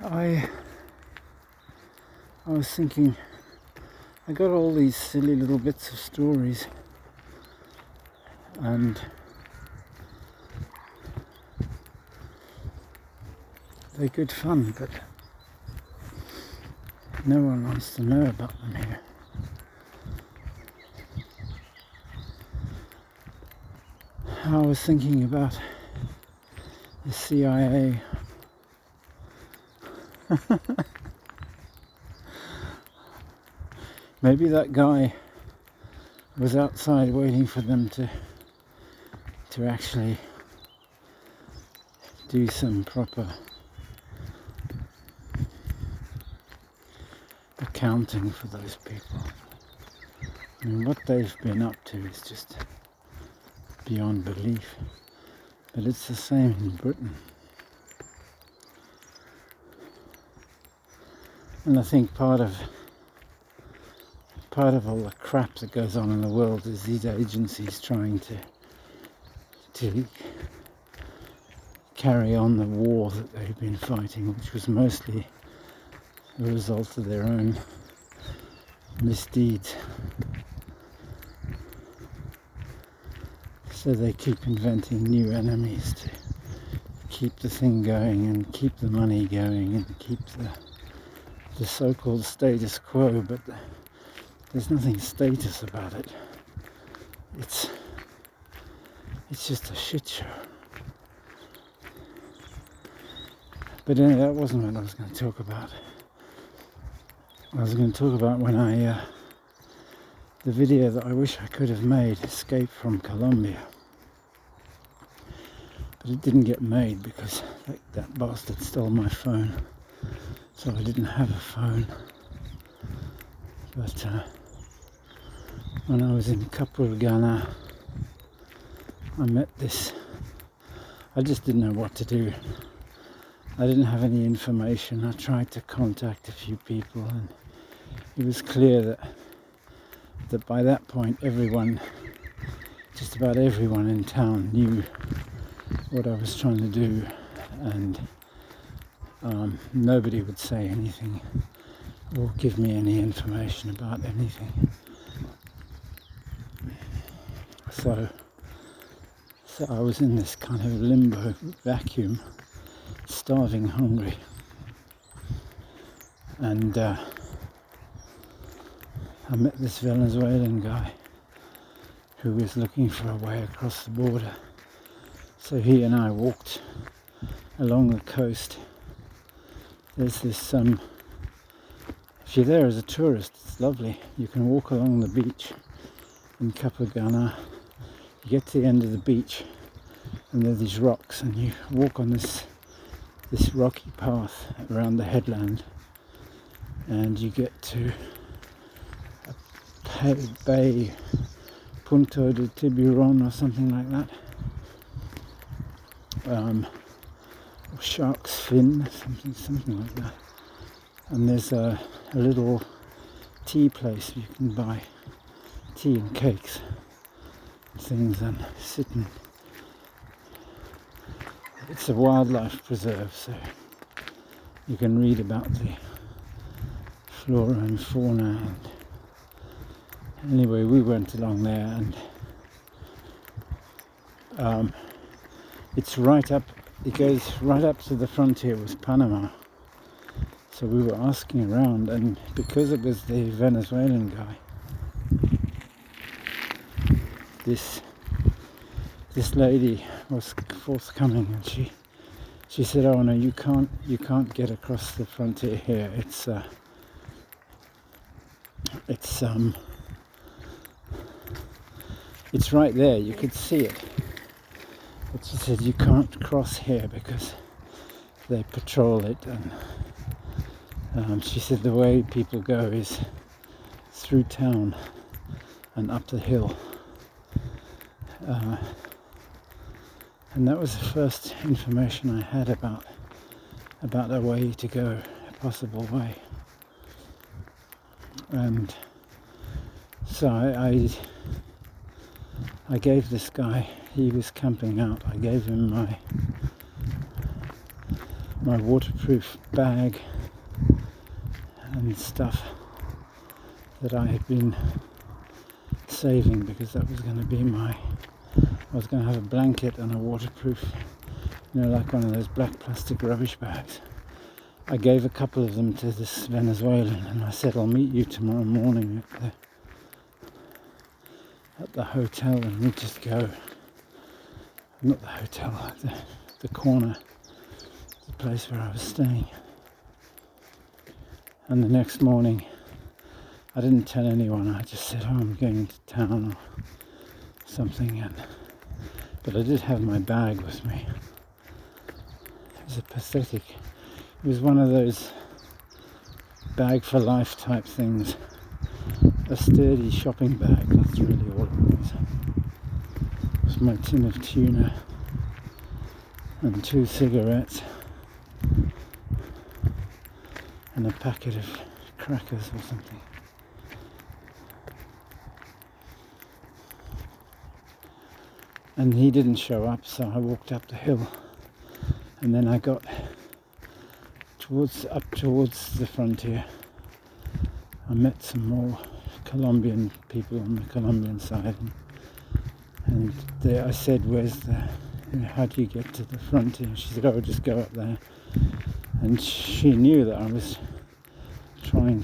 I was thinking, I got all these silly little bits of stories, and they're good fun, but no one wants to know about them here. I was thinking about the CIA. Maybe that guy was outside waiting for them to actually do some proper accounting for those people. I mean, what they've been up to is just beyond belief. But it's the same in Britain. And I think part of all the crap that goes on in the world is these agencies trying to carry on the war that they've been fighting, which was mostly a result of their own misdeeds. So they keep inventing new enemies to keep the thing going and keep the money going and keep the so-called status quo, but there's nothing status about it. It's just a shit show. But anyway, that wasn't what I was going to talk about. I was going to talk about when the video that I wish I could have made, Escape from Colombia. But it didn't get made because that bastard stole my phone. So I didn't have a phone. But when I was in Ghana, I met this. I just didn't know what to do. I didn't have any information. I tried to contact a few people, and it was clear that by that point just about everyone in town knew what I was trying to do, and nobody would say anything or give me any information about anything. So I was in this kind of limbo vacuum, starving hungry, and I met this Venezuelan guy who was looking for a way across the border. So he and I walked along the coast. There's this, if you're there as a tourist, it's lovely. You can walk along the beach in Ghana. You get to the end of the beach and there are these rocks, and you walk on this rocky path around the headland, and you get to a bay, Punto de Tiburon or something like that, or Shark's Fin, something like that. And there's a little tea place you can buy tea and cakes and things and sit and it's a wildlife preserve, so you can read about the flora and fauna. And anyway, we went along there, and it's right up. It goes right up to the frontier with Panama. So we were asking around, and because it was the Venezuelan guy, this lady was forthcoming, and she said, "Oh no, you can't get across the frontier here. It's right there. You could see it." But she said, "You can't cross here because they patrol it." And she said the way people go is through town and up the hill. And that was the first information I had about a way to go, a possible way. And so I gave this guy, he was camping out, I gave him my waterproof bag and stuff that I had been saving, because that was going to be I was going to have a blanket and a waterproof, like one of those black plastic rubbish bags. I gave a couple of them to this Venezuelan, and I said, I'll meet you tomorrow morning at the hotel, and we just go, not the hotel, like the corner, the place where I was staying. And the next morning, I didn't tell anyone. I just said, I'm going to town or something. But I did have my bag with me. It was pathetic. It was one of those bag for life type things. A sturdy shopping bag, that's really all it was. It was my tin of tuna and 2 cigarettes and a packet of crackers or something. And he didn't show up, so I walked up the hill, and then I got up towards the frontier. I met some more Colombian people on the Colombian side, and I said, how do you get to the frontier? She said, oh, just go up there. And she knew that I was trying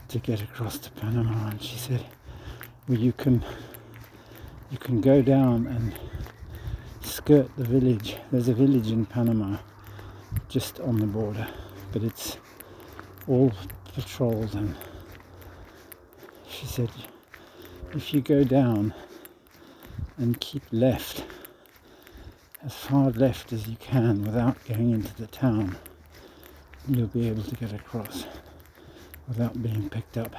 to get across to Panama, and she said, well, you can go down and skirt the village. There's a village in Panama just on the border, but it's all patrolled, and she said, if you go down and keep left, as far left as you can without going into the town, you'll be able to get across without being picked up.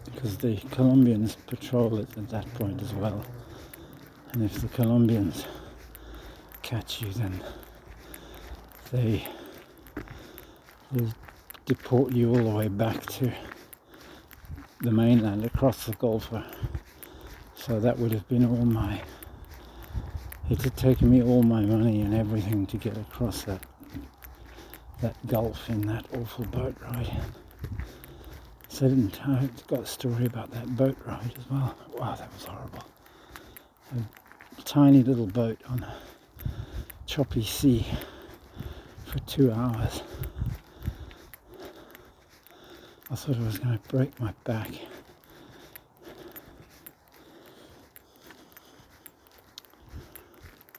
Because the Colombians patrol it at that point as well. And if the Colombians catch you, then they deport you all the way back to the mainland across the Gulf. So that would have been it had taken me all my money and everything to get across that Gulf in that awful boat ride. So I got a story about that boat ride as well. Wow, that was horrible. A tiny little boat on a choppy sea for 2 hours. I thought I was going to break my back.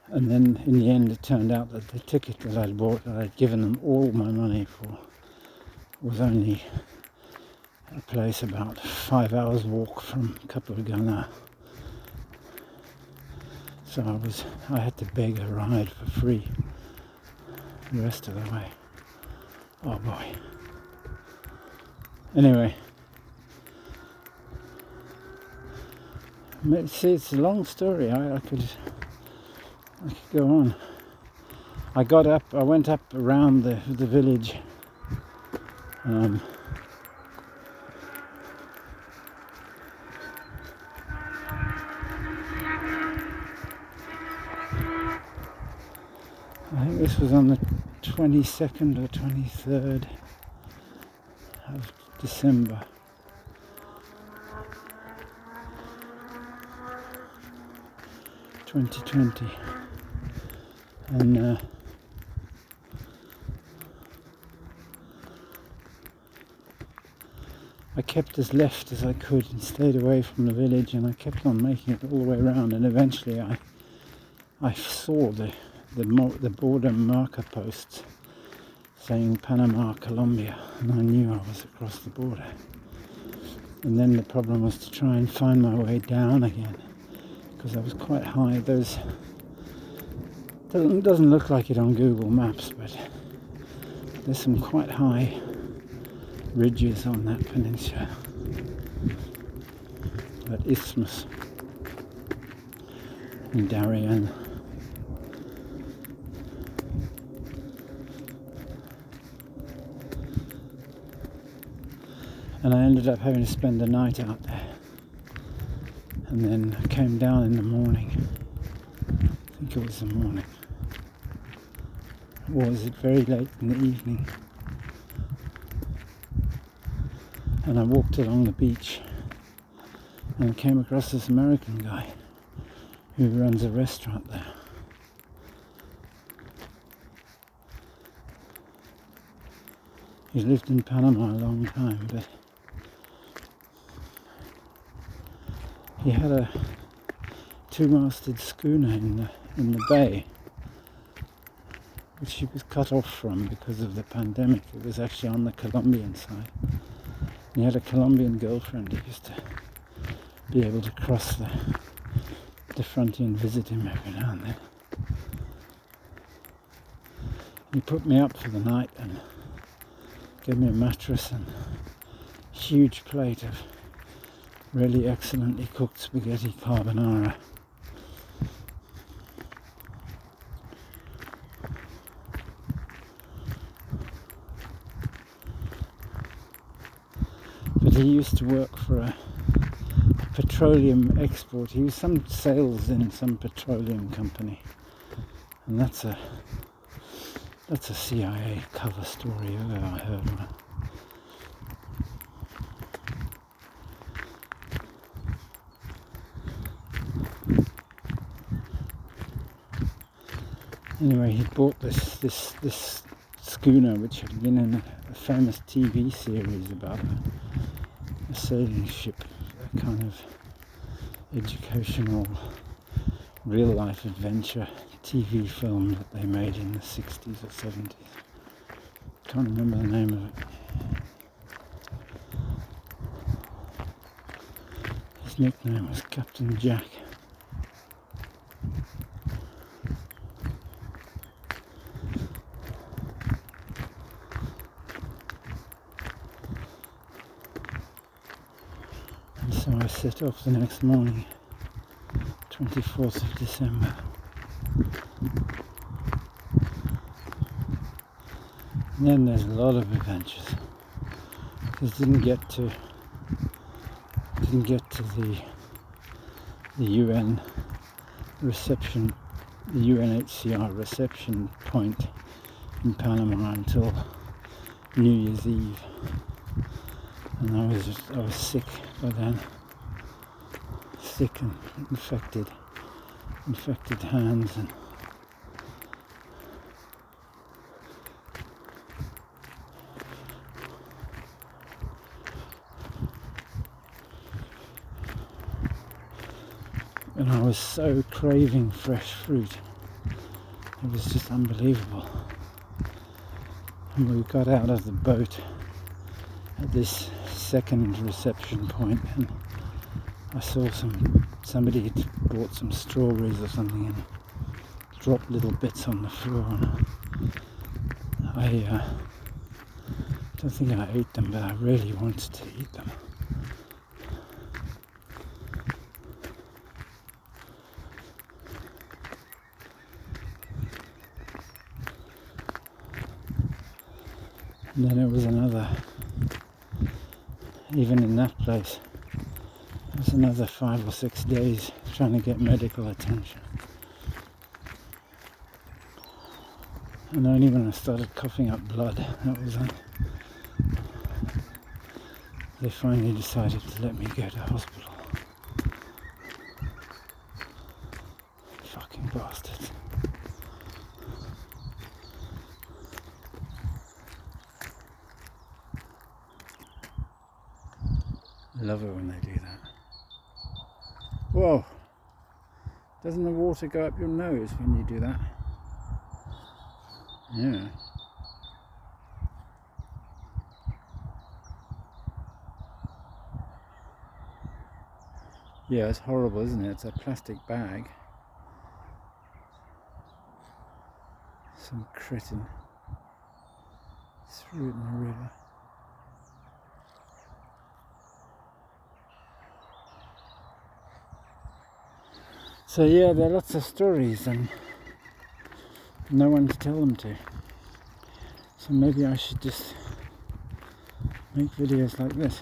And then in the end it turned out that the ticket that I'd bought, that I'd given them all my money for, was only a place about 5 hours walk from Capurganá. So I had to beg a ride for free the rest of the way. Oh boy. Anyway, see, it's a long story. I could go on. I went up around the village. I think this was on the 22nd or 23rd of December. (2020), and I kept as left as I could and stayed away from the village, and I kept on making it all the way around, and eventually I saw the border marker posts saying Panama, Colombia, and I knew I was across the border. And then the problem was to try and find my way down again, because I was quite high. Doesn't look like it on Google Maps, but there's some quite high ridges on that peninsula, that isthmus in Darien. And I ended up having to spend the night out there, and then I came down in the morning. I think think it was the morning. Or was it very late in the evening? And I walked along the beach and came across this American guy who runs a restaurant there. He's lived in Panama a long time, but he had a two-masted schooner in the bay, which he was cut off from because of the pandemic. It was actually on the Colombian side. And he had a Colombian girlfriend who used to be able to cross the frontier and visit him every now and then. He put me up for the night and gave me a mattress and a huge plate of really excellently cooked spaghetti carbonara. But he used to work for a petroleum export. He was some sales in some petroleum company, and that's a CIA cover story if ever I heard one. Anyway, he bought this schooner, which had been in a famous TV series about a sailing ship, a kind of educational, real-life adventure TV film that they made in the 60s or 70s. Can't remember the name of it. His nickname was Captain Jack. And so I set off the next morning, 24th of December. And then there's a lot of adventures. Because didn't get to the UN reception, the UNHCR reception point in Panama until New Year's Eve, and I was sick by then, sick and infected hands, and I was so craving fresh fruit. It was just unbelievable. And we got out of the boat at this second reception point, and I saw somebody had bought some strawberries or something and dropped little bits on the floor, and I don't think I ate them, but I really wanted to eat them. And then it was even in that place, it was another 5 or 6 days trying to get medical attention. And only when I started coughing up blood, that was it. They finally decided to let me go to hospital. Fucking bastards. I love it when they do that. Whoa! Doesn't the water go up your nose when you do that? Yeah. Yeah, it's horrible, isn't it? It's a plastic bag. Some cretin threw it in the river. So yeah, there are lots of stories and no one to tell them to. So maybe I should just make videos like this.